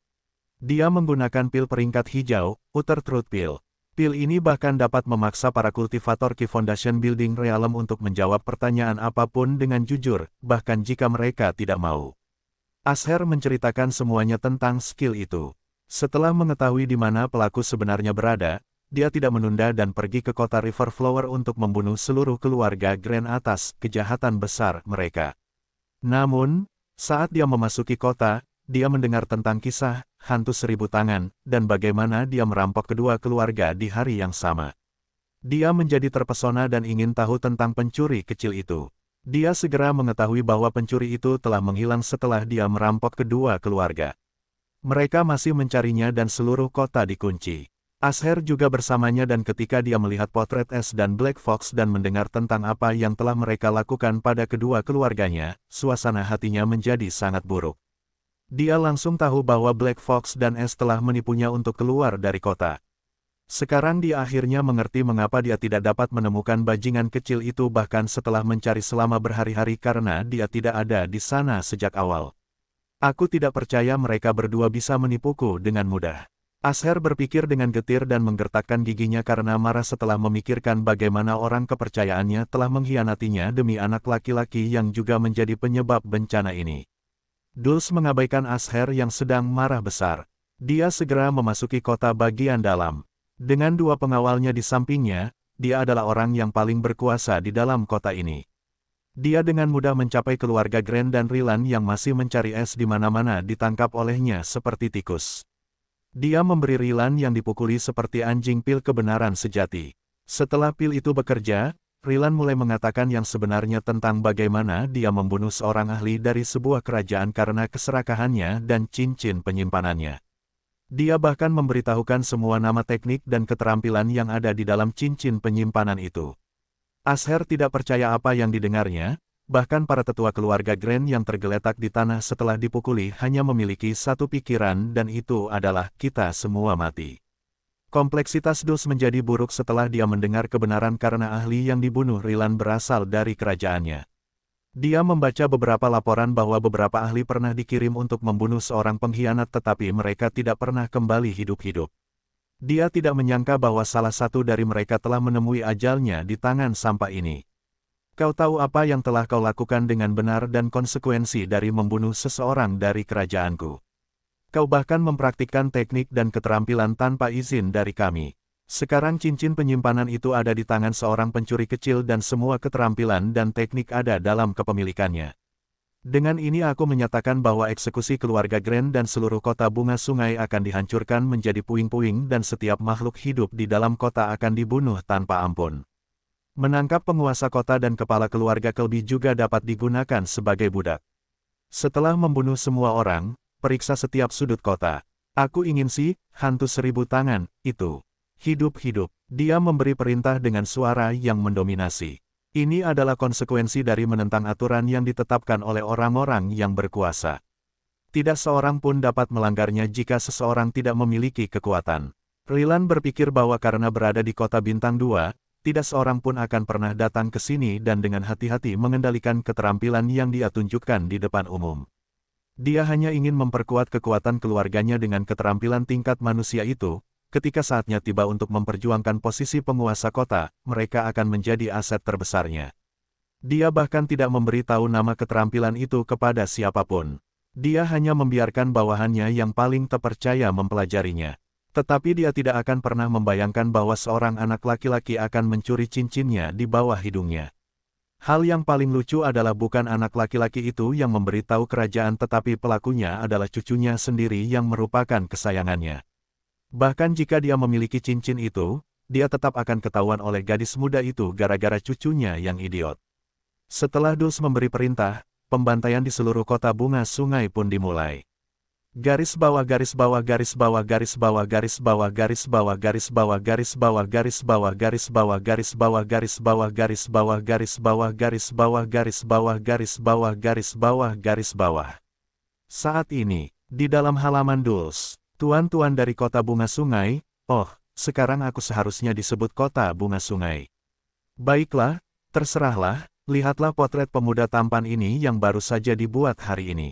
Dia menggunakan pil peringkat hijau, Utter Truth Pill. Pil ini bahkan dapat memaksa para kultivator Key Foundation Building Realm untuk menjawab pertanyaan apapun dengan jujur, bahkan jika mereka tidak mau. Asher menceritakan semuanya tentang skill itu. Setelah mengetahui di mana pelaku sebenarnya berada, dia tidak menunda dan pergi ke kota River Flower untuk membunuh seluruh keluarga Grand atas kejahatan besar mereka. Namun, saat dia memasuki kota, dia mendengar tentang kisah hantu 1000 tangan dan bagaimana dia merampok kedua keluarga di hari yang sama. Dia menjadi terpesona dan ingin tahu tentang pencuri kecil itu. Dia segera mengetahui bahwa pencuri itu telah menghilang setelah dia merampok kedua keluarga. Mereka masih mencarinya dan seluruh kota dikunci. Asher juga bersamanya dan ketika dia melihat potret S dan Black Fox dan mendengar tentang apa yang telah mereka lakukan pada kedua keluarganya, suasana hatinya menjadi sangat buruk. Dia langsung tahu bahwa Black Fox dan S telah menipunya untuk keluar dari kota. Sekarang dia akhirnya mengerti mengapa dia tidak dapat menemukan bajingan kecil itu bahkan setelah mencari selama berhari-hari karena dia tidak ada di sana sejak awal. Aku tidak percaya mereka berdua bisa menipuku dengan mudah. Asher berpikir dengan getir dan menggertakkan giginya karena marah setelah memikirkan bagaimana orang kepercayaannya telah mengkhianatinya demi anak laki-laki yang juga menjadi penyebab bencana ini. Dulce mengabaikan Asher yang sedang marah besar. Dia segera memasuki kota bagian dalam. Dengan dua pengawalnya di sampingnya, dia adalah orang yang paling berkuasa di dalam kota ini. Dia dengan mudah mencapai keluarga Grand dan Rilan yang masih mencari es di mana-mana ditangkap olehnya seperti tikus. Dia memberi Rilan yang dipukuli seperti anjing pil kebenaran sejati. Setelah pil itu bekerja, Rilan mulai mengatakan yang sebenarnya tentang bagaimana dia membunuh seorang ahli dari sebuah kerajaan karena keserakahannya dan cincin penyimpanannya. Dia bahkan memberitahukan semua nama teknik dan keterampilan yang ada di dalam cincin penyimpanan itu. Asher tidak percaya apa yang didengarnya. Bahkan para tetua keluarga Grand yang tergeletak di tanah setelah dipukuli hanya memiliki satu pikiran dan itu adalah kita semua mati. Kompleksitas Dulce menjadi buruk setelah dia mendengar kebenaran karena ahli yang dibunuh Rilan berasal dari kerajaannya. Dia membaca beberapa laporan bahwa beberapa ahli pernah dikirim untuk membunuh seorang pengkhianat tetapi mereka tidak pernah kembali hidup-hidup. Dia tidak menyangka bahwa salah satu dari mereka telah menemui ajalnya di tangan sampah ini. Kau tahu apa yang telah kau lakukan dengan benar dan konsekuensi dari membunuh seseorang dari kerajaanku. Kau bahkan mempraktikkan teknik dan keterampilan tanpa izin dari kami. Sekarang cincin penyimpanan itu ada di tangan seorang pencuri kecil dan semua keterampilan dan teknik ada dalam kepemilikannya. Dengan ini aku menyatakan bahwa eksekusi keluarga Grand dan seluruh kota bunga sungai akan dihancurkan menjadi puing-puing dan setiap makhluk hidup di dalam kota akan dibunuh tanpa ampun. Menangkap penguasa kota dan kepala keluarga Kelby juga dapat digunakan sebagai budak. Setelah membunuh semua orang, periksa setiap sudut kota. Aku ingin si hantu 1000 tangan itu hidup-hidup. Dia memberi perintah dengan suara yang mendominasi. Ini adalah konsekuensi dari menentang aturan yang ditetapkan oleh orang-orang yang berkuasa. Tidak seorang pun dapat melanggarnya jika seseorang tidak memiliki kekuatan. Rilan berpikir bahwa karena berada di kota bintang 2, tidak seorang pun akan pernah datang ke sini dan dengan hati-hati mengendalikan keterampilan yang dia tunjukkan di depan umum. Dia hanya ingin memperkuat kekuatan keluarganya dengan keterampilan tingkat manusia itu. Ketika saatnya tiba untuk memperjuangkan posisi penguasa kota, mereka akan menjadi aset terbesarnya. Dia bahkan tidak memberi tahu nama keterampilan itu kepada siapapun. Dia hanya membiarkan bawahannya yang paling terpercaya mempelajarinya. Tetapi dia tidak akan pernah membayangkan bahwa seorang anak laki-laki akan mencuri cincinnya di bawah hidungnya. Hal yang paling lucu adalah bukan anak laki-laki itu yang memberitahu kerajaan tetapi pelakunya adalah cucunya sendiri yang merupakan kesayangannya. Bahkan jika dia memiliki cincin itu, dia tetap akan ketahuan oleh gadis muda itu gara-gara cucunya yang idiot. Setelah Dulce memberi perintah, pembantaian di seluruh kota bunga sungai pun dimulai. Garis bawah garis bawah garis bawah garis bawah garis bawah garis bawah garis bawah garis bawah garis bawah garis bawah garis bawah garis bawah garis bawah garis bawah garis bawah garis bawah garis bawah garis bawah garis bawah. Saat ini, di dalam halaman Dulce, tuan-tuan dari kota bunga sungai, oh, sekarang aku seharusnya disebut kota bunga sungai. Baiklah, terserahlah, lihatlah potret pemuda tampan ini yang baru saja dibuat hari ini.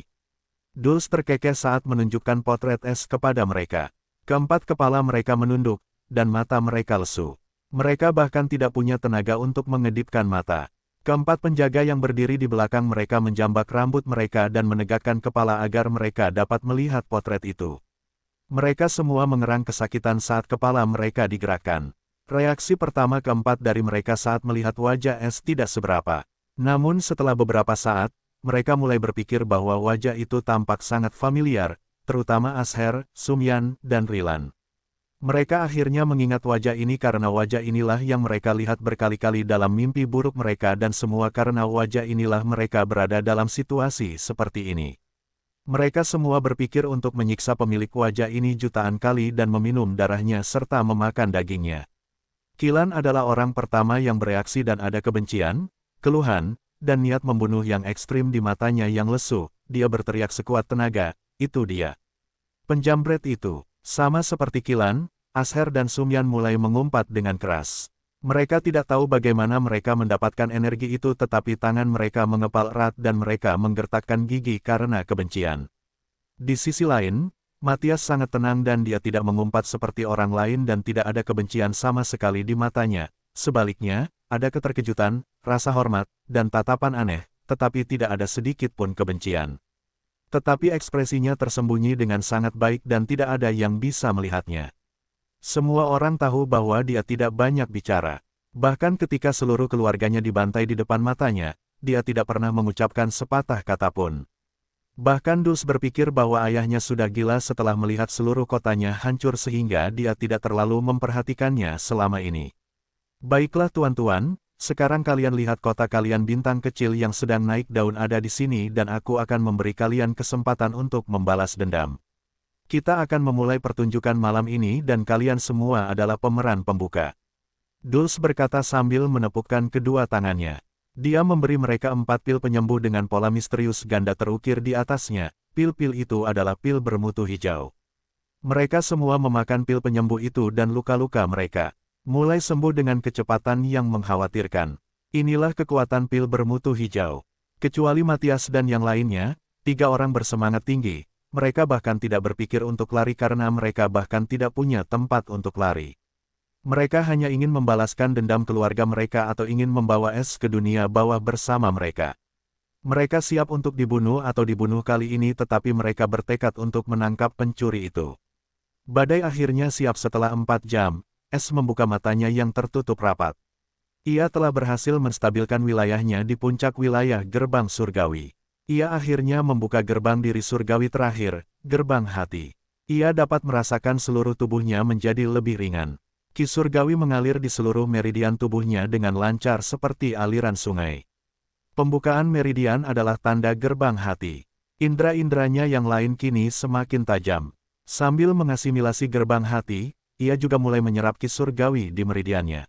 Dulce terkekeh saat menunjukkan potret es kepada mereka. Keempat kepala mereka menunduk, dan mata mereka lesu. Mereka bahkan tidak punya tenaga untuk mengedipkan mata. Keempat penjaga yang berdiri di belakang mereka menjambak rambut mereka dan menegakkan kepala agar mereka dapat melihat potret itu. Mereka semua mengerang kesakitan saat kepala mereka digerakkan. Reaksi pertama keempat dari mereka saat melihat wajah es tidak seberapa. Namun setelah beberapa saat, mereka mulai berpikir bahwa wajah itu tampak sangat familiar, terutama Asher, Sumyan, dan Rilan. Mereka akhirnya mengingat wajah ini karena wajah inilah yang mereka lihat berkali-kali dalam mimpi buruk mereka dan semua karena wajah inilah mereka berada dalam situasi seperti ini. Mereka semua berpikir untuk menyiksa pemilik wajah ini jutaan kali dan meminum darahnya serta memakan dagingnya. Kilan adalah orang pertama yang bereaksi dan ada kebencian, keluhan, dan niat membunuh yang ekstrim di matanya yang lesu. Dia berteriak sekuat tenaga, itu dia. Penjambret itu, sama seperti Kilan, Asher dan Sumyan mulai mengumpat dengan keras. Mereka tidak tahu bagaimana mereka mendapatkan energi itu tetapi tangan mereka mengepal erat dan mereka menggertakkan gigi karena kebencian. Di sisi lain, Matias sangat tenang dan dia tidak mengumpat seperti orang lain dan tidak ada kebencian sama sekali di matanya. Sebaliknya, ada keterkejutan, rasa hormat, dan tatapan aneh, tetapi tidak ada sedikit pun kebencian. Tetapi ekspresinya tersembunyi dengan sangat baik dan tidak ada yang bisa melihatnya. Semua orang tahu bahwa dia tidak banyak bicara. Bahkan ketika seluruh keluarganya dibantai di depan matanya, dia tidak pernah mengucapkan sepatah kata pun. Bahkan Dulce berpikir bahwa ayahnya sudah gila setelah melihat seluruh kotanya hancur sehingga dia tidak terlalu memperhatikannya selama ini. Baiklah tuan-tuan, sekarang kalian lihat kota kalian bintang kecil yang sedang naik daun ada di sini dan aku akan memberi kalian kesempatan untuk membalas dendam. Kita akan memulai pertunjukan malam ini dan kalian semua adalah pemeran pembuka. Dulce berkata sambil menepukkan kedua tangannya. Dia memberi mereka 4 pil penyembuh dengan pola misterius ganda terukir di atasnya. Pil-pil itu adalah pil bermutu hijau. Mereka semua memakan pil penyembuh itu dan luka-luka mereka mulai sembuh dengan kecepatan yang mengkhawatirkan. Inilah kekuatan pil bermutu hijau. Kecuali Matias dan yang lainnya, 3 orang bersemangat tinggi. Mereka bahkan tidak berpikir untuk lari karena mereka bahkan tidak punya tempat untuk lari. Mereka hanya ingin membalaskan dendam keluarga mereka atau ingin membawa es ke dunia bawah bersama mereka. Mereka siap untuk dibunuh atau dibunuh kali ini tetapi mereka bertekad untuk menangkap pencuri itu. Badai akhirnya siap setelah 4 jam, es membuka matanya yang tertutup rapat. Ia telah berhasil menstabilkan wilayahnya di puncak wilayah gerbang surgawi. Ia akhirnya membuka gerbang diri surgawi terakhir, gerbang hati. Ia dapat merasakan seluruh tubuhnya menjadi lebih ringan. Ki surgawi mengalir di seluruh meridian tubuhnya dengan lancar seperti aliran sungai. Pembukaan meridian adalah tanda gerbang hati. Indra-indranya yang lain kini semakin tajam. Sambil mengasimilasi gerbang hati, ia juga mulai menyerap ki surgawi di meridiannya.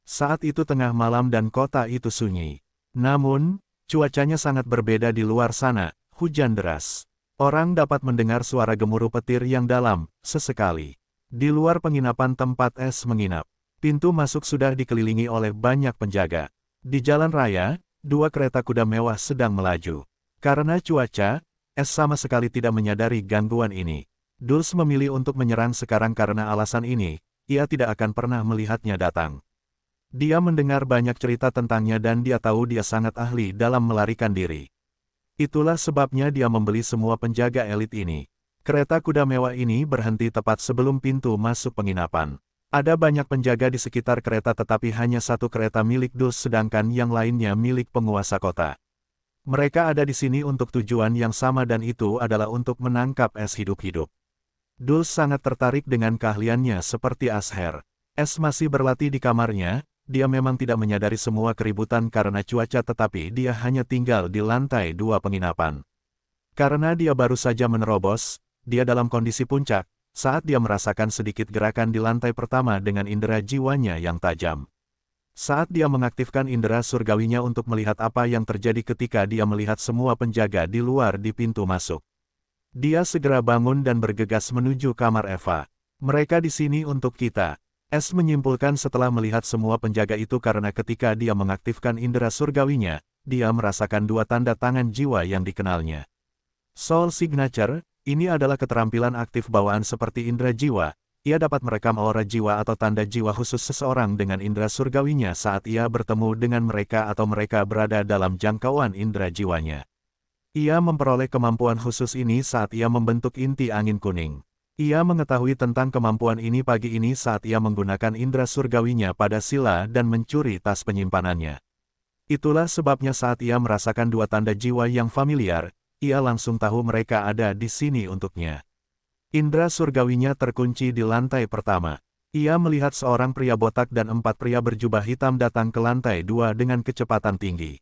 Saat itu tengah malam dan kota itu sunyi. Namun, cuacanya sangat berbeda di luar sana, hujan deras. Orang dapat mendengar suara gemuruh petir yang dalam, sesekali. Di luar penginapan tempat Es menginap, pintu masuk sudah dikelilingi oleh banyak penjaga. Di jalan raya, 2 kereta kuda mewah sedang melaju. Karena cuaca, Es sama sekali tidak menyadari gangguan ini. Dulce memilih untuk menyerang sekarang karena alasan ini, ia tidak akan pernah melihatnya datang. Dia mendengar banyak cerita tentangnya dan dia tahu dia sangat ahli dalam melarikan diri. Itulah sebabnya dia membeli semua penjaga elit ini. Kereta kuda mewah ini berhenti tepat sebelum pintu masuk penginapan. Ada banyak penjaga di sekitar kereta tetapi hanya satu kereta milik Dulce sedangkan yang lainnya milik penguasa kota. Mereka ada di sini untuk tujuan yang sama dan itu adalah untuk menangkap Es hidup-hidup. Dulce sangat tertarik dengan keahliannya seperti Asher. Es masih berlatih di kamarnya. Dia memang tidak menyadari semua keributan karena cuaca tetapi dia hanya tinggal di lantai 2 penginapan. Karena dia baru saja menerobos, dia dalam kondisi puncak, saat dia merasakan sedikit gerakan di lantai pertama dengan indera jiwanya yang tajam. Saat dia mengaktifkan indera surgawinya untuk melihat apa yang terjadi ketika dia melihat semua penjaga di luar di pintu masuk. Dia segera bangun dan bergegas menuju kamar Eva. Mereka di sini untuk kita. Es menyimpulkan setelah melihat semua penjaga itu karena ketika dia mengaktifkan indera surgawinya, dia merasakan 2 tanda tangan jiwa yang dikenalnya. Soul Signature, ini adalah keterampilan aktif bawaan seperti indera jiwa. Ia dapat merekam aura jiwa atau tanda jiwa khusus seseorang dengan indera surgawinya saat ia bertemu dengan mereka atau mereka berada dalam jangkauan indera jiwanya. Ia memperoleh kemampuan khusus ini saat ia membentuk inti angin kuning. Ia mengetahui tentang kemampuan ini pagi ini saat ia menggunakan indera surgawinya pada Sila dan mencuri tas penyimpanannya. Itulah sebabnya saat ia merasakan 2 tanda jiwa yang familiar, ia langsung tahu mereka ada di sini untuknya. Indera surgawinya terkunci di lantai pertama. Ia melihat seorang pria botak dan 4 pria berjubah hitam datang ke lantai 2 dengan kecepatan tinggi.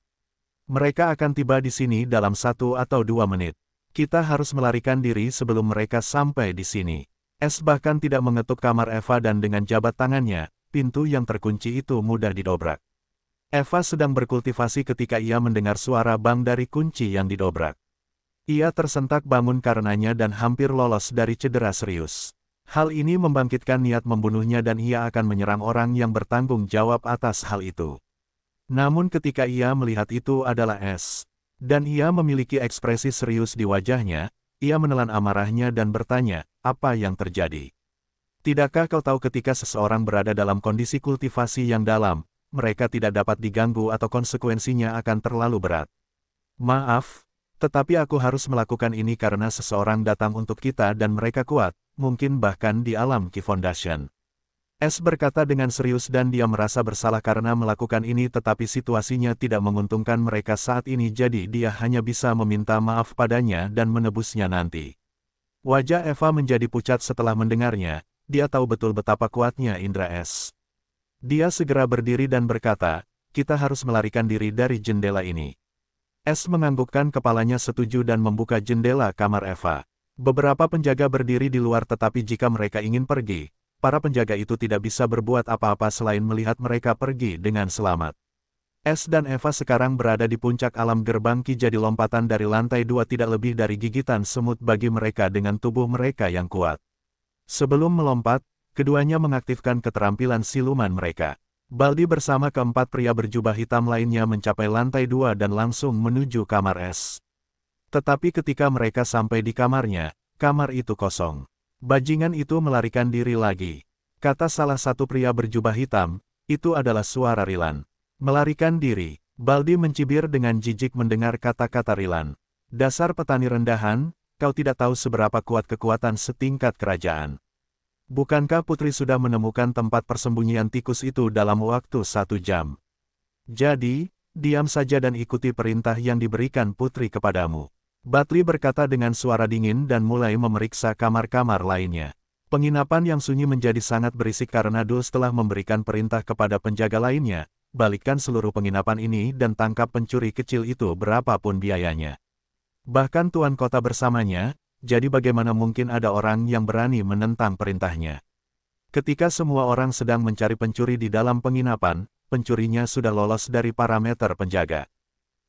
Mereka akan tiba di sini dalam 1 atau 2 menit. Kita harus melarikan diri sebelum mereka sampai di sini. Es bahkan tidak mengetuk kamar Eva dan dengan jabat tangannya, pintu yang terkunci itu mudah didobrak. Eva sedang berkultivasi ketika ia mendengar suara bang dari kunci yang didobrak. Ia tersentak bangun karenanya dan hampir lolos dari cedera serius. Hal ini membangkitkan niat membunuhnya dan ia akan menyerang orang yang bertanggung jawab atas hal itu. Namun ketika ia melihat itu adalah Es, dan ia memiliki ekspresi serius di wajahnya, ia menelan amarahnya dan bertanya, apa yang terjadi? Tidakkah kau tahu ketika seseorang berada dalam kondisi kultivasi yang dalam, mereka tidak dapat diganggu atau konsekuensinya akan terlalu berat? Maaf, tetapi aku harus melakukan ini karena seseorang datang untuk kita dan mereka kuat, mungkin bahkan di alam Ki Foundation. Es berkata dengan serius dan dia merasa bersalah karena melakukan ini tetapi situasinya tidak menguntungkan mereka saat ini jadi dia hanya bisa meminta maaf padanya dan menebusnya nanti. Wajah Eva menjadi pucat setelah mendengarnya, dia tahu betul betapa kuatnya indera Es. Dia segera berdiri dan berkata, kita harus melarikan diri dari jendela ini. Es menganggukkan kepalanya setuju dan membuka jendela kamar Eva. Beberapa penjaga berdiri di luar tetapi jika mereka ingin pergi, para penjaga itu tidak bisa berbuat apa-apa selain melihat mereka pergi dengan selamat. Es dan Eva sekarang berada di puncak alam gerbang Ki jadi lompatan dari lantai 2 tidak lebih dari gigitan semut bagi mereka dengan tubuh mereka yang kuat. Sebelum melompat, keduanya mengaktifkan keterampilan siluman mereka. Baldi bersama keempat pria berjubah hitam lainnya mencapai lantai 2 dan langsung menuju kamar Es. Tetapi ketika mereka sampai di kamarnya, kamar itu kosong. Bajingan itu melarikan diri lagi. Kata salah satu pria berjubah hitam, itu adalah suara Rilan. Melarikan diri. Baldi mencibir dengan jijik mendengar kata-kata Rilan. Dasar petani rendahan, kau tidak tahu seberapa kuat kekuatan setingkat kerajaan. Bukankah putri sudah menemukan tempat persembunyian tikus itu dalam waktu 1 jam? Jadi, diam saja dan ikuti perintah yang diberikan putri kepadamu. Batli berkata dengan suara dingin dan mulai memeriksa kamar-kamar lainnya. Penginapan yang sunyi menjadi sangat berisik karena Dul setelah memberikan perintah kepada penjaga lainnya, balikkan seluruh penginapan ini dan tangkap pencuri kecil itu berapapun biayanya. Bahkan tuan kota bersamanya, jadi bagaimana mungkin ada orang yang berani menentang perintahnya. Ketika semua orang sedang mencari pencuri di dalam penginapan, pencurinya sudah lolos dari parameter penjaga.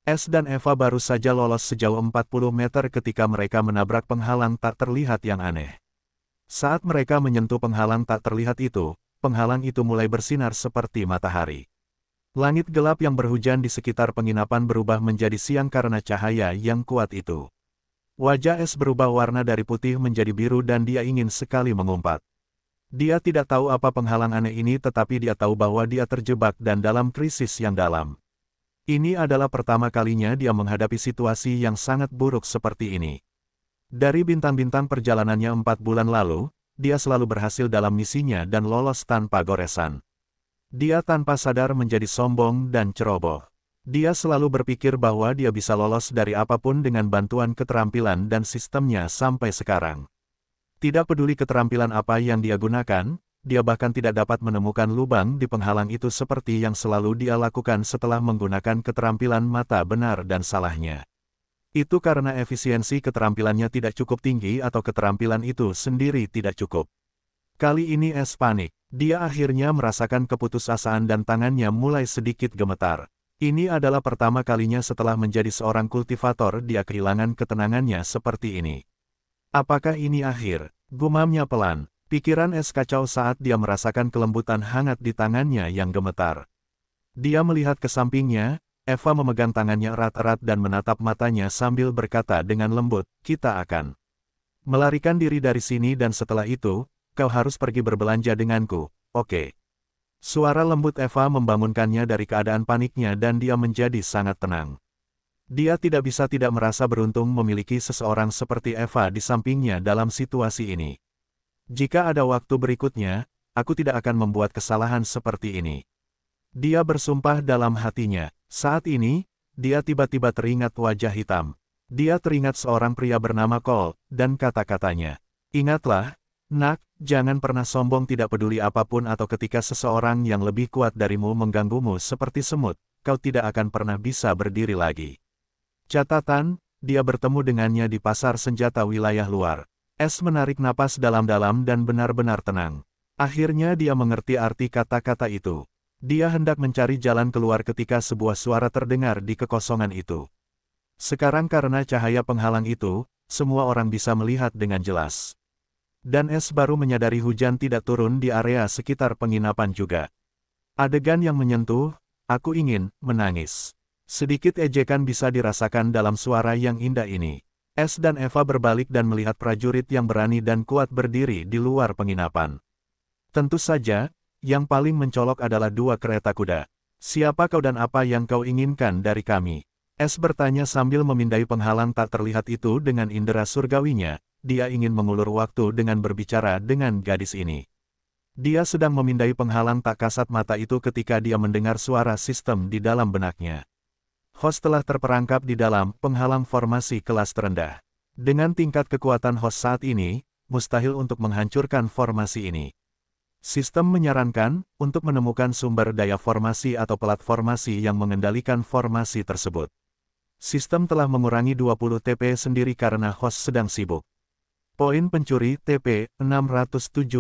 S dan Eva baru saja lolos sejauh 40 meter ketika mereka menabrak penghalang tak terlihat yang aneh. Saat mereka menyentuh penghalang tak terlihat itu, penghalang itu mulai bersinar seperti matahari. Langit gelap yang berhujan di sekitar penginapan berubah menjadi siang karena cahaya yang kuat itu. Wajah S berubah warna dari putih menjadi biru dan dia ingin sekali mengumpat. Dia tidak tahu apa penghalang aneh ini tetapi dia tahu bahwa dia terjebak dan dalam krisis yang dalam. Ini adalah pertama kalinya dia menghadapi situasi yang sangat buruk seperti ini. Dari bintang-bintang perjalanannya 4 bulan lalu, dia selalu berhasil dalam misinya dan lolos tanpa goresan. Dia tanpa sadar menjadi sombong dan ceroboh. Dia selalu berpikir bahwa dia bisa lolos dari apapun dengan bantuan keterampilan dan sistemnya sampai sekarang. Tidak peduli keterampilan apa yang dia gunakan, dia bahkan tidak dapat menemukan lubang di penghalang itu seperti yang selalu dia lakukan setelah menggunakan keterampilan mata benar dan salahnya. Itu karena efisiensi keterampilannya tidak cukup tinggi atau keterampilan itu sendiri tidak cukup. Kali ini S panik. Dia akhirnya merasakan keputusasaan dan tangannya mulai sedikit gemetar. Ini adalah pertama kalinya setelah menjadi seorang kultivator dia kehilangan ketenangannya seperti ini. Apakah ini akhir? Gumamnya pelan. Pikiran S kacau saat dia merasakan kelembutan hangat di tangannya yang gemetar. Dia melihat ke sampingnya, Eva memegang tangannya erat-erat dan menatap matanya sambil berkata dengan lembut, "Kita akan melarikan diri dari sini dan setelah itu, kau harus pergi berbelanja denganku, oke?" Suara lembut Eva membangunkannya dari keadaan paniknya dan dia menjadi sangat tenang. Dia tidak bisa tidak merasa beruntung memiliki seseorang seperti Eva di sampingnya dalam situasi ini. Jika ada waktu berikutnya, aku tidak akan membuat kesalahan seperti ini. Dia bersumpah dalam hatinya. Saat ini, dia tiba-tiba teringat wajah hitam. Dia teringat seorang pria bernama Cole, dan kata-katanya. "Ingatlah, nak, jangan pernah sombong tidak peduli apapun atau ketika seseorang yang lebih kuat darimu mengganggumu seperti semut, kau tidak akan pernah bisa berdiri lagi." Catatan, dia bertemu dengannya di pasar senjata wilayah luar. S menarik napas dalam-dalam dan benar-benar tenang. Akhirnya dia mengerti arti kata-kata itu. Dia hendak mencari jalan keluar ketika sebuah suara terdengar di kekosongan itu. Sekarang karena cahaya penghalang itu, semua orang bisa melihat dengan jelas. Dan S baru menyadari hujan tidak turun di area sekitar penginapan juga. Adegan yang menyentuh, aku ingin menangis. Sedikit ejekan bisa dirasakan dalam suara yang indah ini. S dan Eva berbalik dan melihat prajurit yang berani dan kuat berdiri di luar penginapan. Tentu saja, yang paling mencolok adalah 2 kereta kuda. "Siapa kau dan apa yang kau inginkan dari kami?" S bertanya sambil memindai penghalang tak terlihat itu dengan indera surgawinya. Dia ingin mengulur waktu dengan berbicara dengan gadis ini. Dia sedang memindai penghalang tak kasat mata itu ketika dia mendengar suara sistem di dalam benaknya. Host telah terperangkap di dalam penghalang formasi kelas terendah. Dengan tingkat kekuatan host saat ini, mustahil untuk menghancurkan formasi ini. Sistem menyarankan untuk menemukan sumber daya formasi atau pelat formasi yang mengendalikan formasi tersebut. Sistem telah mengurangi 20 TP sendiri karena host sedang sibuk. Poin pencuri TP 670.